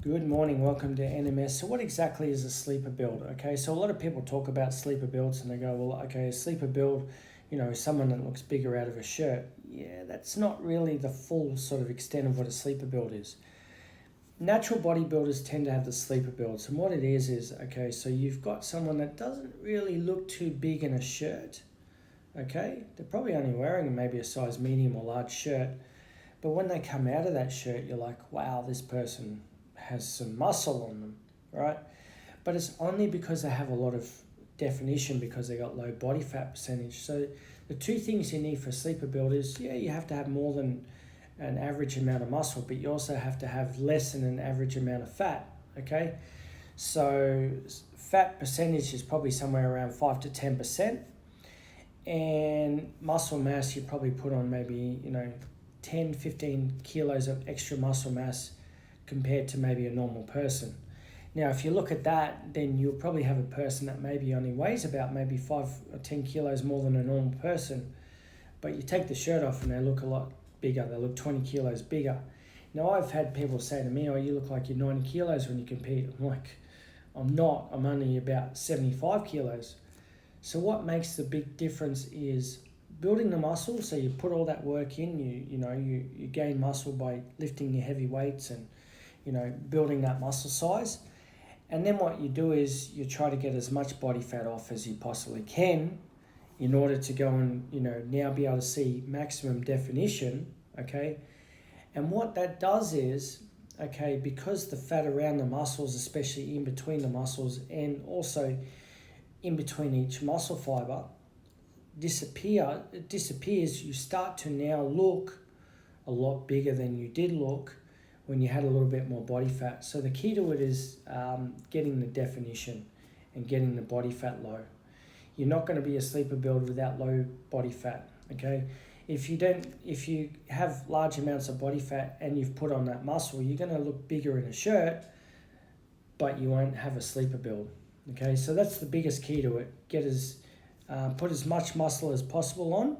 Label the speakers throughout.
Speaker 1: Good morning, welcome to NMS. So what exactly is a sleeper build? Okay, so a lot of people talk about sleeper builds and they go, well, okay, a sleeper build, someone that looks bigger out of a shirt. Yeah, that's not really the full sort of extent of what a sleeper build is. Natural bodybuilders tend to have the sleeper builds, and what it is, okay, so you've got someone that doesn't really look too big in a shirt, okay? They're probably only wearing maybe a size medium or large shirt, but when they come out of that shirt, you're like, wow, this person has some muscle on them, right? But it's only because they have a lot of definition because they got low body fat percentage. So the two things you need for a sleeper build is, yeah, you have to have more than an average amount of muscle, but you also have to have less than an average amount of fat, okay? So fat percentage is probably somewhere around 5 to 10%, and muscle mass you probably put on maybe 10 15 kilos of extra muscle mass compared to maybe a normal person. Now if you look at that, then you'll probably have a person that maybe only weighs about maybe 5 or 10 kilos more than a normal person, but you take the shirt off and they look a lot bigger. They look 20 kilos bigger. Now I've had people say to me, oh, you look like you're 90 kilos when you compete. I'm like, I'm not, I'm only about 75 kilos. So what makes the big difference is building the muscle. So you put all that work in, you gain muscle by lifting your heavy weights and building that muscle size. And then what you do is you try to get as much body fat off as you possibly can in order to go and, now be able to see maximum definition, okay? And what that does is, okay, because the fat around the muscles, especially in between the muscles and also in between each muscle fiber, disappears, you start to now look a lot bigger than you did look when you had a little bit more body fat. So the key to it is getting the definition and getting the body fat low. You're not going to be a sleeper build without low body fat, okay? If you have large amounts of body fat and you've put on that muscle, you're going to look bigger in a shirt, but you won't have a sleeper build, okay? So that's the biggest key to it. Put as much muscle as possible on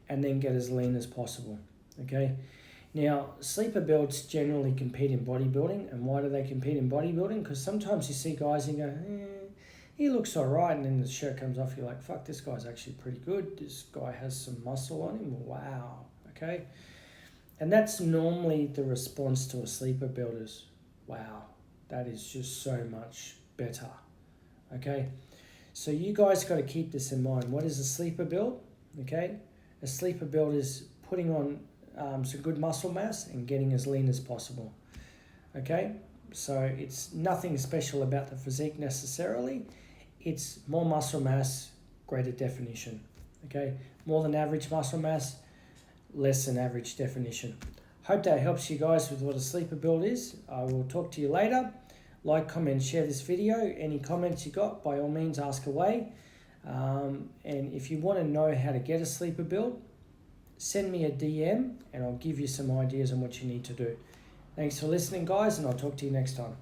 Speaker 1: and then get as lean as possible, okay? Now, sleeper builds generally compete in bodybuilding. And why do they compete in bodybuilding? Because sometimes you see guys and you go, he looks all right, and then the shirt comes off, you're like, fuck, this guy's actually pretty good. This guy has some muscle on him. Wow, okay? And that's normally the response to a sleeper build is, wow, that is just so much better, okay? So you guys got to keep this in mind. What is a sleeper build, okay? A sleeper build is putting on some good muscle mass and getting as lean as possible, okay? So it's nothing special about the physique necessarily. It's more muscle mass, greater definition, okay? More than average muscle mass, less than average definition. Hope that helps you guys with what a sleeper build is. I will talk to you later. Like, comment, share this video. Any comments you got, by all means, ask away. And if you want to know how to get a sleeper build, send me a DM and I'll give you some ideas on what you need to do. Thanks for listening, guys, and I'll talk to you next time.